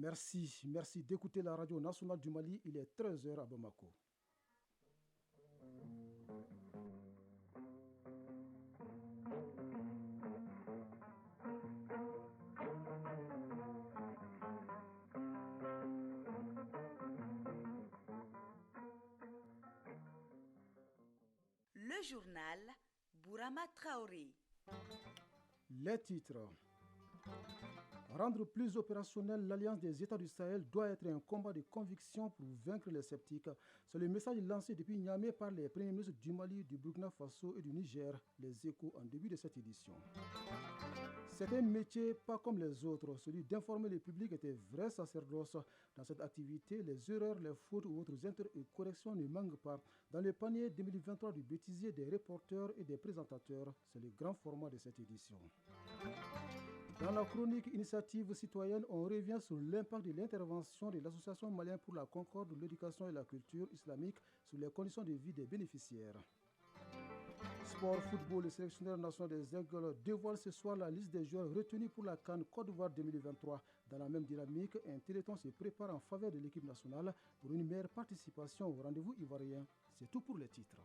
Merci d'écouter la radio nationale du Mali. Il est 13 heures à Bamako. Le journal Bourama Traoré. Les titres. Rendre plus opérationnelle l'Alliance des États du Sahel doit être un combat de conviction pour vaincre les sceptiques. C'est le message lancé depuis Niamey par les premiers ministres du Mali, du Burkina Faso et du Niger. Les Échos en début de cette édition. C'est un métier pas comme les autres. Celui d'informer le public est un vrai sacerdoce. Dans cette activité, les erreurs, les fautes ou autres corrections ne manquent pas. Dans le panier 2023 du bêtisier des reporters et des présentateurs, c'est le grand format de cette édition. Dans la chronique Initiative citoyenne, on revient sur l'impact de l'intervention de l'Association malienne pour la concorde, l'éducation et la culture islamique sur les conditions de vie des bénéficiaires. Sport football, le sélectionneur national des Aigles dévoile ce soir la liste des joueurs retenus pour la CAN Côte d'Ivoire 2023. Dans la même dynamique, un téléthon se prépare en faveur de l'équipe nationale pour une meilleure participation au rendez-vous ivoirien. C'est tout pour les titres.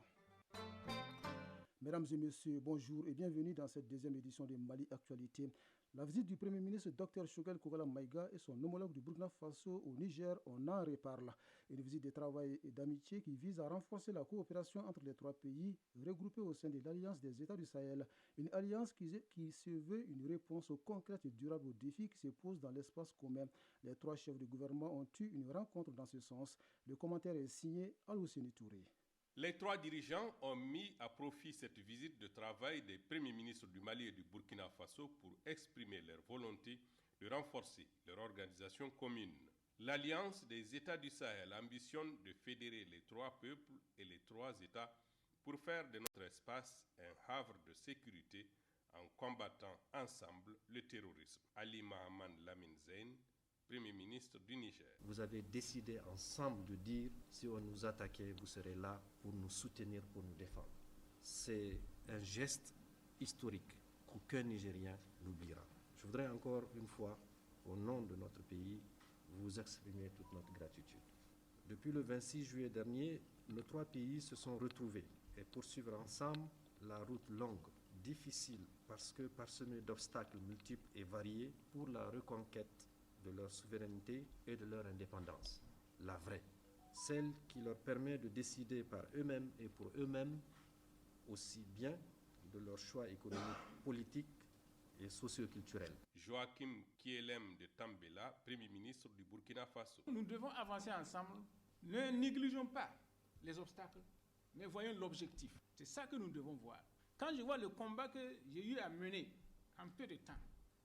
Mesdames et messieurs, bonjour et bienvenue dans cette deuxième édition de Mali Actualité. La visite du Premier ministre Dr Choguel Kogala Maïga et son homologue du Burkina Faso au Niger, on en reparle. Une visite de travail et d'amitié qui vise à renforcer la coopération entre les trois pays regroupés au sein de l'Alliance des États du Sahel. Une alliance qui se veut une réponse concrète et durable aux défis qui se posent dans l'espace commun. Les trois chefs de gouvernement ont eu une rencontre dans ce sens. Le commentaire est signé Al-Husseini Touré. Les trois dirigeants ont mis à profit cette visite de travail des premiers ministres du Mali et du Burkina Faso pour exprimer leur volonté de renforcer leur organisation commune. L'Alliance des États du Sahel ambitionne de fédérer les trois peuples et les trois États pour faire de notre espace un havre de sécurité en combattant ensemble le terrorisme. Ali Mahaman Lamine Zeyn, Premier ministre du Niger. Vous avez décidé ensemble de dire, si on nous attaquait, vous serez là pour nous soutenir, pour nous défendre. C'est un geste historique qu'aucun Nigérien n'oubliera. Je voudrais encore une fois, au nom de notre pays, vous exprimer toute notre gratitude. Depuis le 26 juillet dernier, nos trois pays se sont retrouvés et poursuivre ensemble la route longue, difficile, parce que parsemée d'obstacles multiples et variés pour la reconquête de leur souveraineté et de leur indépendance. La vraie, celle qui leur permet de décider par eux-mêmes et pour eux-mêmes, aussi bien de leurs choix économiques, politiques et socio-culturels. Joachim Kielem de Tambela, Premier ministre du Burkina Faso. Nous devons avancer ensemble. Ne négligeons pas les obstacles, mais voyons l'objectif. C'est ça que nous devons voir. Quand je vois le combat que j'ai eu à mener en peu de temps,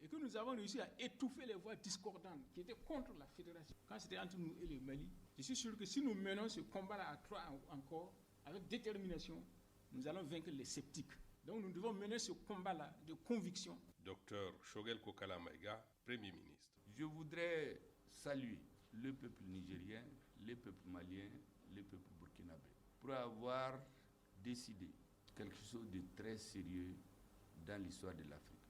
et que nous avons réussi à étouffer les voix discordantes qui étaient contre la fédération. Quand c'était entre nous et le Mali, je suis sûr que si nous menons ce combat-là à trois encore, avec détermination, nous allons vaincre les sceptiques. Donc nous devons mener ce combat-là de conviction. Docteur Choguel Kokala Maïga, Premier ministre. Je voudrais saluer le peuple nigérien, le peuple malien, le peuple burkinabé, pour avoir décidé quelque chose de très sérieux dans l'histoire de l'Afrique.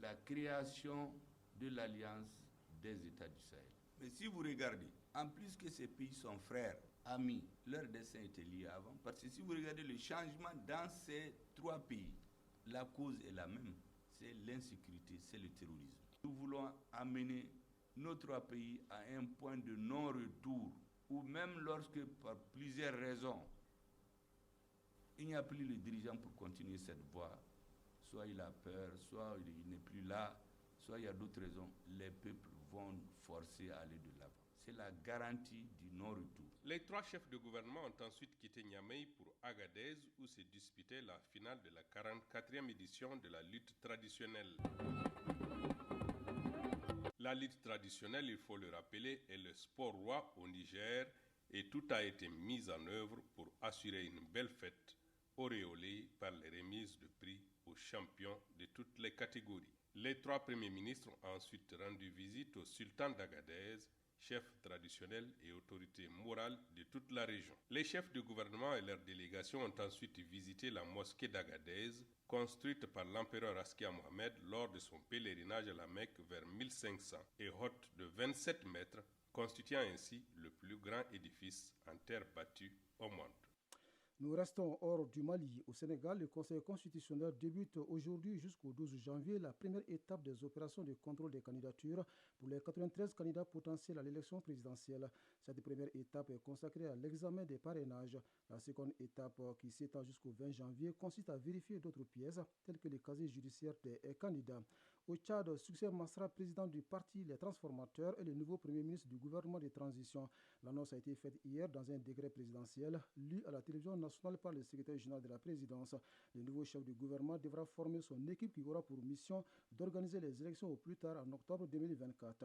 La création de l'Alliance des États du Sahel. Mais si vous regardez, en plus que ces pays sont frères, amis, leur destin était lié avant, parce que si vous regardez le changement dans ces trois pays, la cause est la même, c'est l'insécurité, c'est le terrorisme. Nous voulons amener nos trois pays à un point de non-retour, où même lorsque par plusieurs raisons, il n'y a plus le dirigeant pour continuer cette voie, soit il a peur, soit il n'est plus là, soit il y a d'autres raisons, les peuples vont forcer à aller de l'avant. C'est la garantie du non-retour. Les trois chefs de gouvernement ont ensuite quitté Niamey pour Agadez où se disputait la finale de la 44e édition de la lutte traditionnelle. La lutte traditionnelle, il faut le rappeler, est le sport roi au Niger et tout a été mis en œuvre pour assurer une belle fête auréolée par les remises de prix aux champions de toutes les catégories. Les trois premiers ministres ont ensuite rendu visite au sultan d'Agadez chefs traditionnels et autorités morales de toute la région. Les chefs de gouvernement et leurs délégations ont ensuite visité la mosquée d'Agadez, construite par l'empereur Askia Mohamed lors de son pèlerinage à la Mecque vers 1500 et haute de 27 mètres, constituant ainsi le plus grand édifice en terre battue au monde. Nous restons hors du Mali. Au Sénégal, le Conseil constitutionnel débute aujourd'hui jusqu'au 12 janvier la première étape des opérations de contrôle des candidatures pour les 93 candidats potentiels à l'élection présidentielle. Cette première étape est consacrée à l'examen des parrainages. La seconde étape, qui s'étend jusqu'au 20 janvier, consiste à vérifier d'autres pièces, telles que les casiers judiciaires des candidats. Au Tchad, Succès Masra, président du parti Les Transformateurs, et le nouveau premier ministre du gouvernement de transition. L'annonce a été faite hier dans un décret présidentiel, lu à la télévision nationale par le secrétaire général de la présidence. Le nouveau chef du gouvernement devra former son équipe qui aura pour mission d'organiser les élections au plus tard en octobre 2024.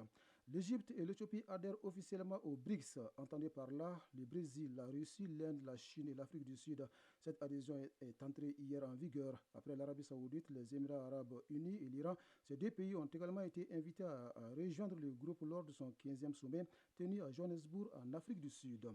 L'Égypte et l'Éthiopie adhèrent officiellement au BRICS. Entendez par là le Brésil, la Russie, l'Inde, la Chine et l'Afrique du Sud. Cette adhésion est entrée hier en vigueur. Après l'Arabie Saoudite, les Émirats Arabes Unis et l'Iran, ces deux pays ont également été invités à rejoindre le groupe lors de son 15e sommet tenu à Johannesburg en Afrique du Sud.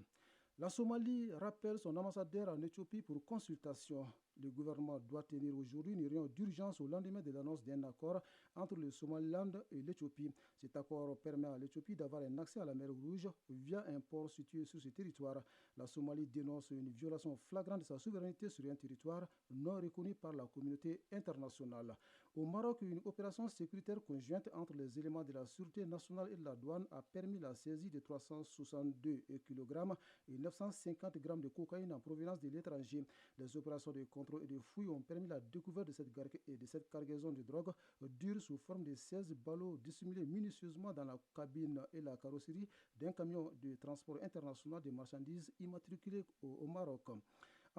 La Somalie rappelle son ambassadeur en Éthiopie pour consultation. Le gouvernement doit tenir aujourd'hui une réunion d'urgence au lendemain de l'annonce d'un accord entre le Somaliland et l'Éthiopie. Cet accord permet à l'Éthiopie d'avoir un accès à la mer Rouge via un port situé sur ce territoire. La Somalie dénonce une violation flagrante de sa souveraineté sur un territoire non reconnu par la communauté internationale. Au Maroc, une opération sécuritaire conjointe entre les éléments de la Sûreté nationale et de la douane a permis la saisie de 362 kg et 950 g de cocaïne en provenance de l'étranger. Les opérations de contrôle et de fouilles ont permis la découverte de cette cargaison de drogue dure sous forme de 16 ballots dissimulés minutieusement dans la cabine et la carrosserie d'un camion de transport international de marchandises immatriculé au Maroc.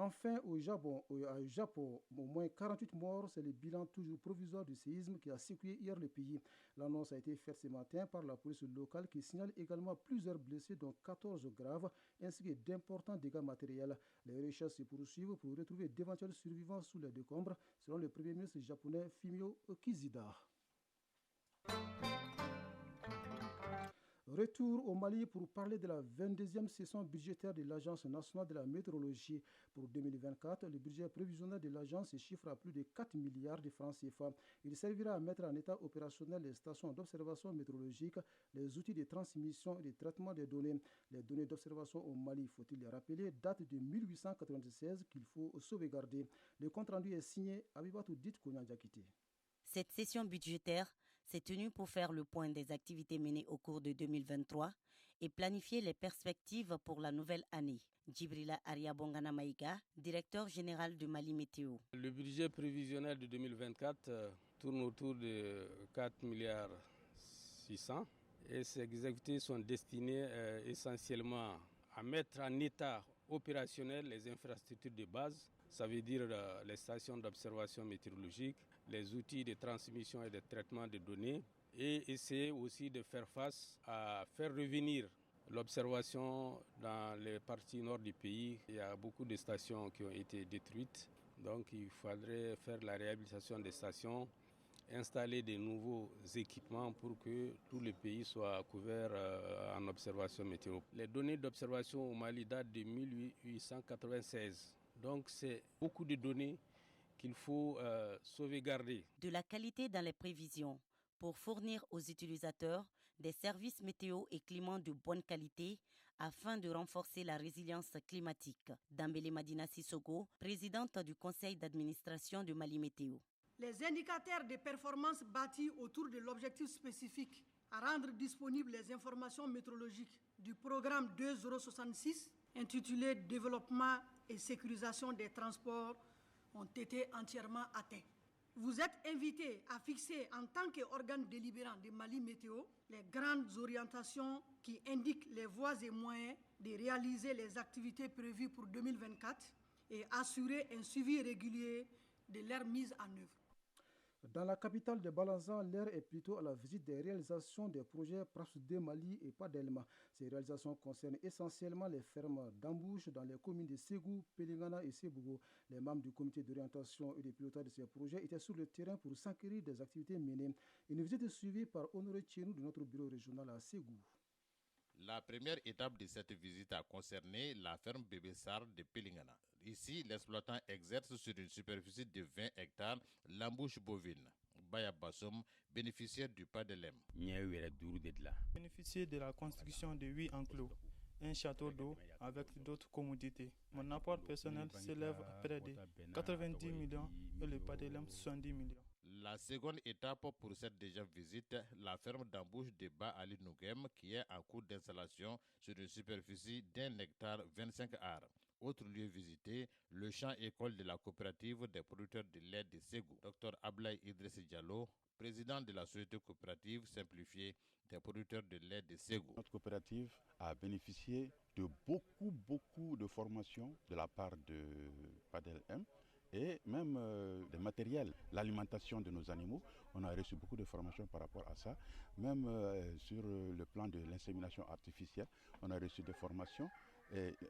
Enfin, au Japon, au moins 48 morts, c'est le bilan toujours provisoire du séisme qui a secoué hier le pays. L'annonce a été faite ce matin par la police locale qui signale également plusieurs blessés, dont 14 graves, ainsi que d'importants dégâts matériels. Les recherches se poursuivent pour retrouver d'éventuels survivants sous les décombres, selon le premier ministre japonais Fumio Kishida. Retour au Mali pour parler de la 22e session budgétaire de l'Agence nationale de la météorologie. Pour 2024, le budget prévisionnel de l'agence se chiffre à plus de 4 milliards de francs CFA. Il servira à mettre en état opérationnel les stations d'observation météorologique, les outils de transmission et de traitement des données. Les données d'observation au Mali, faut-il les rappeler, datent de 1896 qu'il faut sauvegarder. Le compte-rendu est signé Abibatou Dit Kounyandiakité. Cette session budgétaire s'est tenue pour faire le point des activités menées au cours de 2023 et planifier les perspectives pour la nouvelle année. Djibrila Ariabongana Maïga, directeur général de Mali Météo. Le budget prévisionnel de 2024 tourne autour de 4 milliards 600 et ces activités sont destinées essentiellement à mettre en état opérationnel les infrastructures de base, ça veut dire les stations d'observation météorologique, les outils de transmission et de traitement de données et essayer aussi de faire face à faire revenir l'observation dans les parties nord du pays. Il y a beaucoup de stations qui ont été détruites, donc il faudrait faire la réhabilitation des stations, installer de nouveaux équipements pour que tout le pays soit couvert en observation météo. Les données d'observation au Mali datent de 1896, donc c'est beaucoup de données qu'il faut sauvegarder. De la qualité dans les prévisions pour fournir aux utilisateurs des services météo et climat de bonne qualité afin de renforcer la résilience climatique. Dambélé Madina Sissoko, présidente du conseil d'administration de Mali Météo. Les indicateurs de performance bâtis autour de l'objectif spécifique à rendre disponibles les informations météorologiques du programme 2066 intitulé Développement et sécurisation des transports ont été entièrement atteints. Vous êtes invités à fixer en tant qu'organe délibérant de Mali Météo les grandes orientations qui indiquent les voies et moyens de réaliser les activités prévues pour 2024 et assurer un suivi régulier de leur mise en œuvre. Dans la capitale de Balanzan, l'air est plutôt à la visite des réalisations des projets PRAPS-2 Mali et Padelma. Ces réalisations concernent essentiellement les fermes d'embouche dans les communes de Ségou, Pelingana et Sebougo. Les membres du comité d'orientation et de pilotage de ces projets étaient sur le terrain pour s'enquérir des activités menées. Une visite suivie par Honoré Tchenou de notre bureau régional à Ségou. La première étape de cette visite a concerné la ferme Bébé Sarr de Pelingana. Ici, l'exploitant exerce sur une superficie de 20 hectares l'embouche bovine. Baya Bassom, bénéficiaire du pas de Lem. Bénéficier de la construction de 8 enclos, un château d'eau avec d'autres commodités. Mon apport personnel s'élève à près de 90 millions et le pas de Lem 70 millions. La seconde étape pour cette deuxième visite, la ferme d'embouche de Ba Ali Nougem qui est en cours d'installation sur une superficie d'1 hectare 25 ar. Autre lieu visité, le champ école de la coopérative des producteurs de lait de Ségou. Dr Ablaye Idriss Diallo, président de la société coopérative simplifiée des producteurs de lait de Ségou. Notre coopérative a bénéficié de beaucoup de formations de la part de Padel M. Et même des matériels, l'alimentation de nos animaux, on a reçu beaucoup de formations par rapport à ça. Même sur le plan de l'insémination artificielle, on a reçu des formations,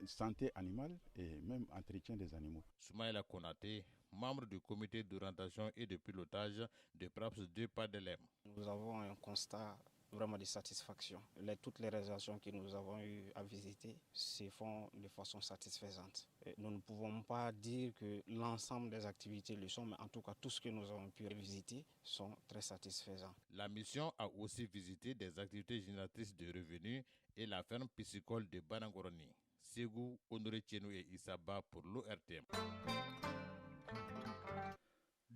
santé animale et même entretien des animaux. Soumaïla Konaté, membre du comité d'orientation et de pilotage de PRAPS 2 Padelem. Nous avons un constat vraiment de satisfaction. Toutes les réalisations que nous avons eu à visiter se font de façon satisfaisante. Et nous ne pouvons pas dire que l'ensemble des activités le sont, mais en tout cas tout ce que nous avons pu visiter sont très satisfaisants. La mission a aussi visité des activités génératrices de revenus et la ferme piscicole de Banangoroni. Ségou, Honoré Tchenou et Isaba pour l'ORTM.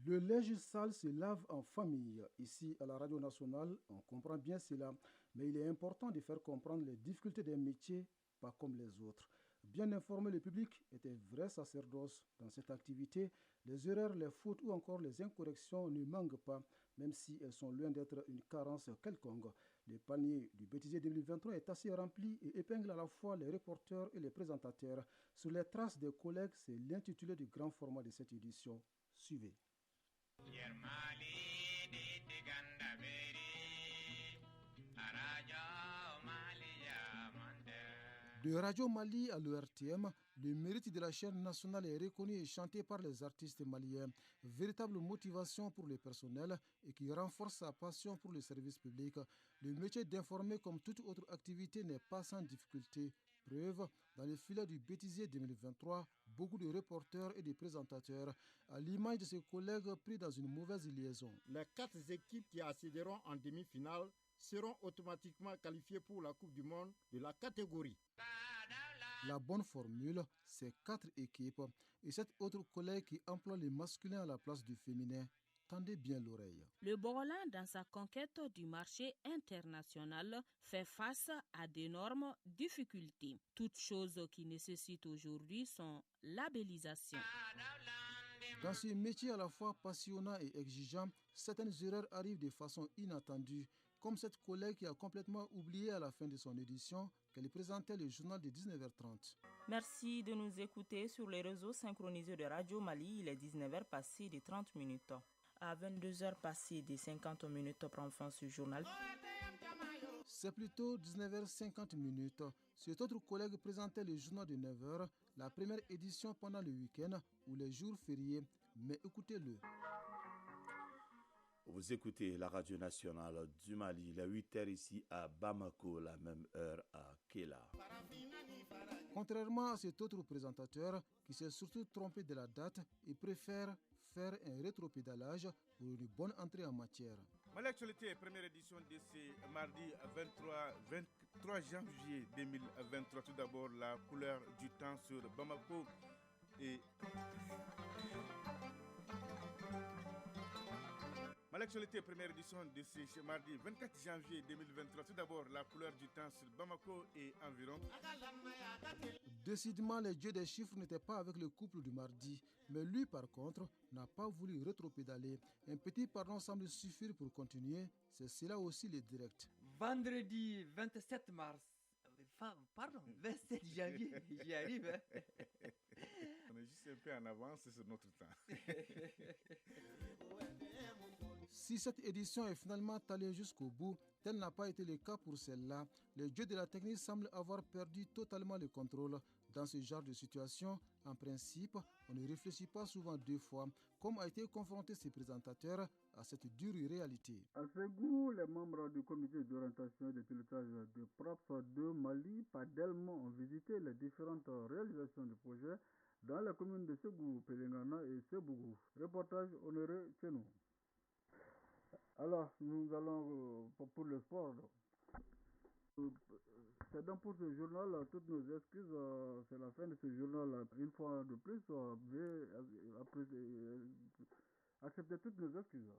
Le linge sale se lave en famille. Ici, à la radio nationale, on comprend bien cela. Mais il est important de faire comprendre les difficultés des métiers, pas comme les autres. Bien informer le public est un vrai sacerdoce. Dans cette activité, les erreurs, les fautes ou encore les incorrections ne manquent pas, même si elles sont loin d'être une carence quelconque. Le panier du bêtisier 2023 est assez rempli et épingle à la fois les reporters et les présentateurs. Sur les traces des collègues, c'est l'intitulé du grand format de cette édition. Suivez. De Radio Mali à l'ORTM, le mérite de la chaîne nationale est reconnu et chanté par les artistes maliens. Véritable motivation pour le personnel et qui renforce sa passion pour le service public. Le métier d'informer comme toute autre activité n'est pas sans difficulté. Preuve, dans le filet du bêtisier 2023, beaucoup de reporters et de présentateurs, à l'image de ses collègues pris dans une mauvaise liaison. Les 4 équipes qui accéderont en demi-finale seront automatiquement qualifiées pour la Coupe du Monde de la catégorie. La bonne formule, c'est 4 équipes et 7 autres collègues qui emploient le masculin à la place du féminin. Tendez bien l'oreille. Le Borolin, dans sa conquête du marché international, fait face à d'énormes difficultés. Toutes choses qui nécessitent aujourd'hui son labellisation. Dans ce métier à la fois passionnant et exigeant, certaines erreurs arrivent de façon inattendue, comme cette collègue qui a complètement oublié à la fin de son édition qu'elle présentait le journal de 19h30. Merci de nous écouter sur les réseaux synchronisés de Radio Mali. Il est 19h passé de 30 minutes. À 22h passé de 50 minutes prend fin ce journal. C'est plutôt 19h50. Cet autre collègue présentait le journal de 9h, la première édition pendant le week-end ou les jours fériés. Mais écoutez-le. Vous écoutez la radio nationale du Mali, il est 8h ici à Bamako, la même heure à Kela. Contrairement à cet autre présentateur qui s'est surtout trompé de la date, il préfère faire un rétropédalage pour une bonne entrée en matière. L'actualité, première édition de ce mardi 23 janvier 2023. Tout d'abord, la couleur du temps sur Bamako et... L'actualité, première édition de ce mardi 24 janvier 2023. Tout d'abord, la couleur du temps sur Bamako et environ. Décidément, les dieux des chiffres n'étaient pas avec le couple du mardi. Mais lui, par contre, n'a pas voulu rétropédaler. Un petit pardon semble suffire pour continuer. C'est cela aussi le direct. Vendredi 27 mars. Pardon, 27 janvier. J'y arrive. On est juste un peu en avance sur notre temps. Si cette édition est finalement allée jusqu'au bout, tel n'a pas été le cas pour celle-là. Les dieux de la technique semblent avoir perdu totalement le contrôle. Dans ce genre de situation, en principe, on ne réfléchit pas souvent deux fois, comme a été confronté ces présentateurs à cette dure réalité. À ce goût, les membres du comité d'orientation et de pilotage de PRAPS de Mali, Padelmo, ont visité les différentes réalisations du projet dans les communes de Ségou, Pelengana et Sébougou. Reportage honoré chez nous. Alors, nous allons pour le sport. C'est donc pour ce journal, toutes nos excuses, c'est la fin de ce journal. Une fois de plus, acceptez toutes nos excuses.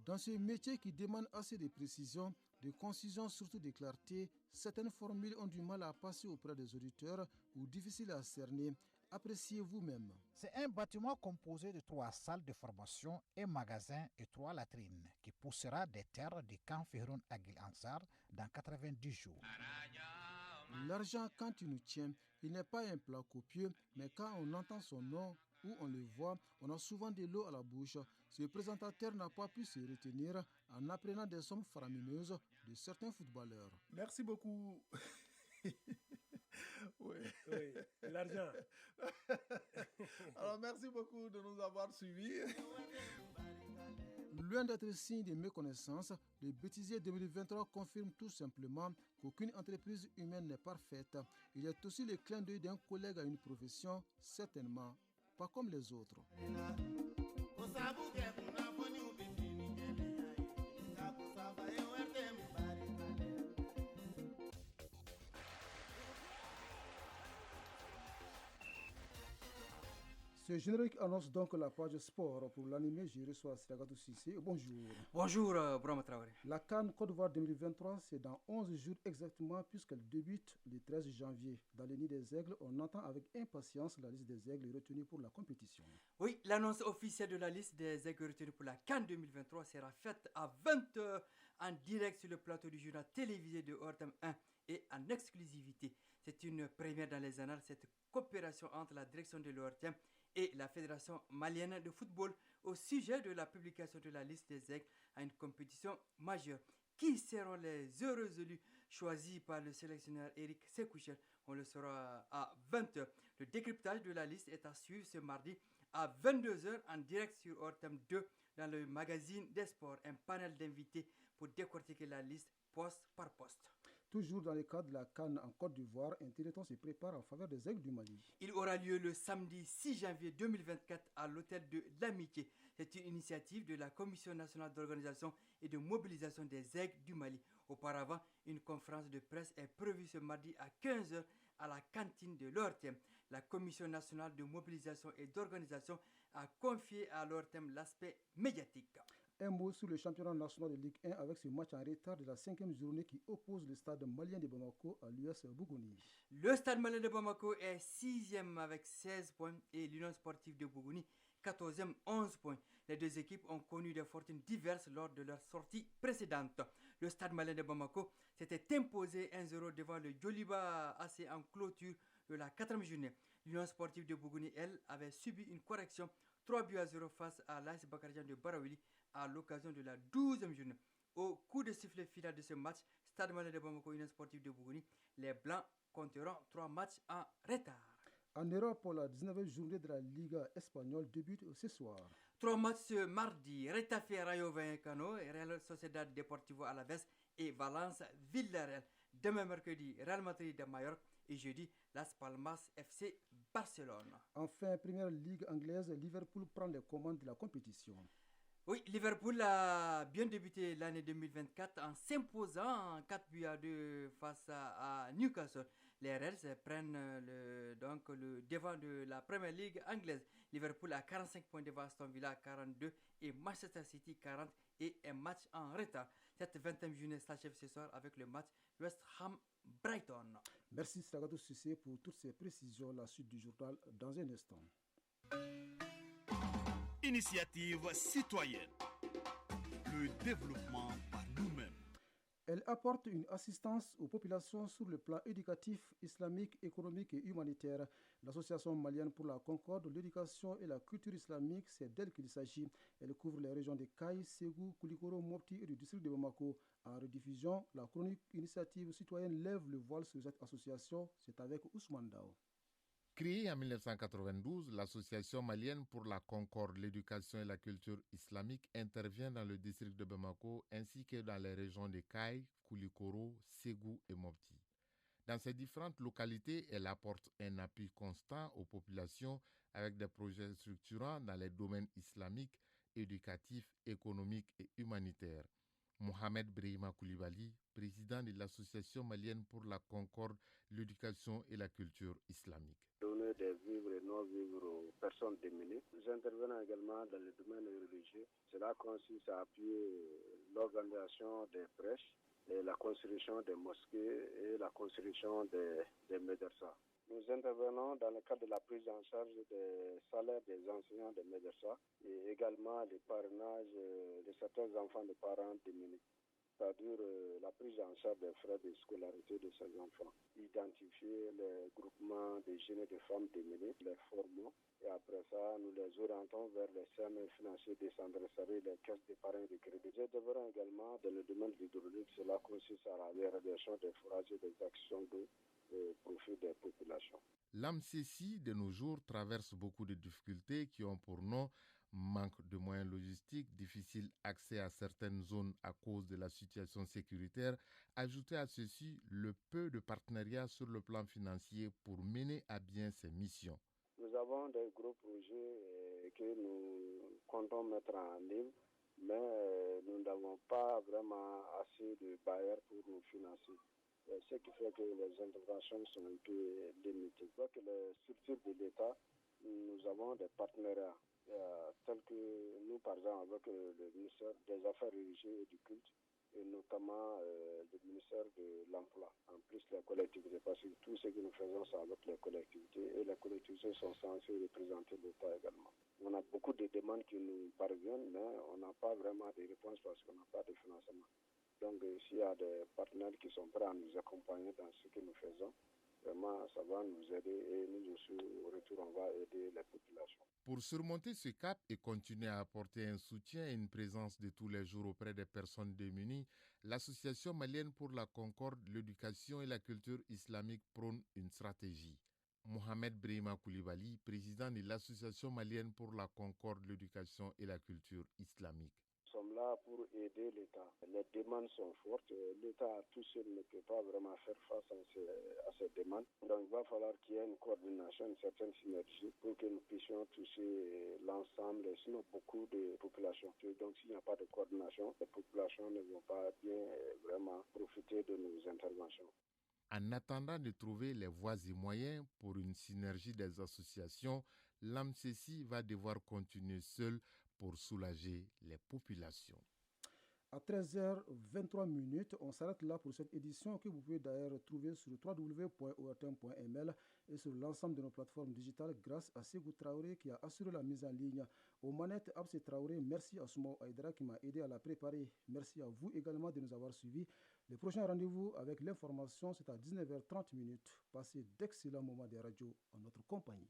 Dans ce métier qui demande assez de précision, de concision, surtout de clarté, certaines formules ont du mal à passer auprès des auditeurs ou difficiles à cerner. Appréciez vous-même. C'est un bâtiment composé de 3 salles de formation, un magasin et 3 latrines qui poussera des terres du camp Ferron Aguil Ansar dans 90 jours. L'argent, quand il nous tient, il n'est pas un plat copieux, mais quand on entend son nom ou on le voit, on a souvent de l'eau à la bouche. Ce présentateur n'a pas pu se retenir en apprenant des sommes faramineuses de certains footballeurs. Merci beaucoup. Oui, l'argent. Alors, merci beaucoup de nous avoir suivis. Loin d'être signe de méconnaissance, le bêtisier 2023 confirme tout simplement qu'aucune entreprise humaine n'est parfaite. Il est aussi le clin d'œil d'un collègue à une profession, certainement pas comme les autres. Ce générique annonce donc la page sport. Pour l'animé, je reçois Siragatou Sissé. Bonjour. Bonjour, Brahma Traoré. La CAN Côte d'Ivoire 2023, c'est dans 11 jours exactement, puisqu'elle débute le 13 janvier. Dans le nid des aigles, on attend avec impatience la liste des aigles retenus pour la compétition. Oui, l'annonce officielle de la liste des aigles retenus pour la CAN 2023 sera faite à 20h en direct sur le plateau du journal télévisé de Ortem 1 et en exclusivité. C'est une première dans les annales, cette coopération entre la direction de l'Ortem et la Fédération malienne de football au sujet de la publication de la liste des aigles à une compétition majeure. Qui seront les heureux élus choisis par le sélectionneur Eric Sekoucher? On le saura à 20h. Le décryptage de la liste est à suivre ce mardi à 22h en direct sur Ortem 2 dans le magazine des sports. Un panel d'invités pour décortiquer la liste poste par poste. Toujours dans le cadre de la CAN en Côte d'Ivoire, un téléthon se prépare en faveur des aigles du Mali. Il aura lieu le samedi 6 janvier 2024 à l'hôtel de l'Amitié. C'est une initiative de la Commission nationale d'organisation et de mobilisation des aigles du Mali. Auparavant, une conférence de presse est prévue ce mardi à 15h à la cantine de l'Ortem. La Commission nationale de mobilisation et d'organisation a confié à l'Ortem l'aspect médiatique. Un mot sur le championnat national de Ligue 1 avec ce match en retard de la 5e journée qui oppose le stade malien de Bamako à l'US Bougouni. Le stade malien de Bamako est 6e avec 16 points et l'Union sportive de Bougouni 14e 11 points. Les deux équipes ont connu des fortunes diverses lors de leur sortie précédente. Le stade malien de Bamako s'était imposé 1-0 devant le Djoliba AC en clôture de la 4e journée. L'Union sportive de Bougouni, elle, avait subi une correction 3-0 face à l'AS Bakardian de Barawili à l'occasion de la 12e journée. Au coup de sifflet final de ce match, Stade malien de Bamako, Union sportive de Bougouni, les Blancs compteront 3 matchs en retard. En Europe, la 19e journée de la Liga espagnole débute ce soir. 3 matchs ce mardi. Retafe Rayo Vallecano, Real Sociedad Deportivo Alaves et Valence Villarreal. Demain mercredi, Real Madrid de Mallorca et jeudi, Las Palmas FC Barcelone. Enfin, première ligue anglaise, Liverpool prend les commandes de la compétition. Oui, Liverpool a bien débuté l'année 2024 en s'imposant 4-2 face à Newcastle. Les Reds prennent le devant de la Premier League anglaise. Liverpool a 45 points devant Aston Villa 42 et Manchester City 40 et un match en retard. Cette 20e journée s'achève ce soir avec le match West Ham-Brighton. Merci Siragatou Sissé pour toutes ces précisions. La suite du journal dans un instant. Initiative citoyenne. Le développement par nous-mêmes. Elle apporte une assistance aux populations sur le plan éducatif, islamique, économique et humanitaire. L'Association malienne pour la concorde, l'éducation et la culture islamique, c'est d'elle qu'il s'agit. Elle couvre les régions de Kaï, Ségou, Koulikoro, Mopti et du district de Bamako. En rediffusion, la chronique Initiative citoyenne lève le voile sur cette association. C'est avec Ousmane Dao. Créée en 1992, l'Association malienne pour la concorde, l'éducation et la culture islamique intervient dans le district de Bamako ainsi que dans les régions de Kaï, Koulikoro, Ségou et Mopti. Dans ces différentes localités, elle apporte un appui constant aux populations avec des projets structurants dans les domaines islamiques, éducatifs, économiques et humanitaires. Mohamed Brahima Koulibaly, président de l'Association malienne pour la concorde, l'éducation et la culture islamique. Donner des vivres et non-vivres aux personnes démunies. Nous intervenons également dans le domaine religieux. Cela consiste à appuyer l'organisation des prêches, et la construction des mosquées et la construction des médersa. Nous intervenons dans le cadre de la prise en charge des salaires des enseignants des médersa et également le parrainage de certains enfants de parents démunis. C'est-à-dire la prise en charge des frais de scolarité de ces enfants. Identifier les groupements de jeunes et de femmes démunies, les formons, et après ça, nous les orientons vers les CME financiers décentralisés, les caisses d'épargne de crédit. Nous intervenons également dans le domaine de l'hydraulique. Cela consiste à la réalisation des forages et des actions d'eau au profit des populations. L'AMCESI, de nos jours, traverse beaucoup de difficultés qui ont pour nom manque de moyens logistiques, difficile accès à certaines zones à cause de la situation sécuritaire. Ajoutez à ceci le peu de partenariats sur le plan financier pour mener à bien ces missions. Nous avons des gros projets que nous comptons mettre en œuvre, mais nous n'avons pas vraiment assez de bailleurs pour nous financer. Ce qui fait que les interventions sont un peu limitées. Donc les structures de l'État, nous avons des partenariats tels que nous, par exemple, avec le ministère des Affaires religieuses et du culte, et notamment le ministère de l'Emploi, en plus les collectivités, parce que tout ce que nous faisons, c'est avec les collectivités, et les collectivités sont censées représenter l'État également. On a beaucoup de demandes qui nous parviennent, mais on n'a pas vraiment de réponses parce qu'on n'a pas de financement. Donc, s'il y a des partenaires qui sont prêts à nous accompagner dans ce que nous faisons, vraiment, ça va nous aider et nous aussi, au retour, on va aider les populations. Pour surmonter ce cap et continuer à apporter un soutien et une présence de tous les jours auprès des personnes démunies, l'Association malienne pour la concorde, l'éducation et la culture islamique prône une stratégie. Mohamed Brahima Koulibaly, président de l'Association malienne pour la concorde, l'éducation et la culture islamique. Nous sommes là pour aider l'État. Les demandes sont fortes. L'État tout seul ne peut pas vraiment faire face à ces demandes. Donc il va falloir qu'il y ait une coordination, une certaine synergie pour que nous puissions toucher l'ensemble, sinon beaucoup de populations. Donc s'il n'y a pas de coordination, les populations ne vont pas bien vraiment profiter de nos interventions. En attendant de trouver les voies et moyens pour une synergie des associations, l'AMCESI va devoir continuer seul pour soulager les populations. À 13h23, on s'arrête là pour cette édition que vous pouvez d'ailleurs retrouver sur www.ortm.ml et sur l'ensemble de nos plateformes digitales grâce à Ségou Traoré qui a assuré la mise en ligne. Aux manettes, Absé Traoré, merci à Soumao Aïdara qui m'a aidé à la préparer. Merci à vous également de nous avoir suivis. Le prochain rendez-vous avec l'information, c'est à 19h30. Passez d'excellents moments de radio en notre compagnie.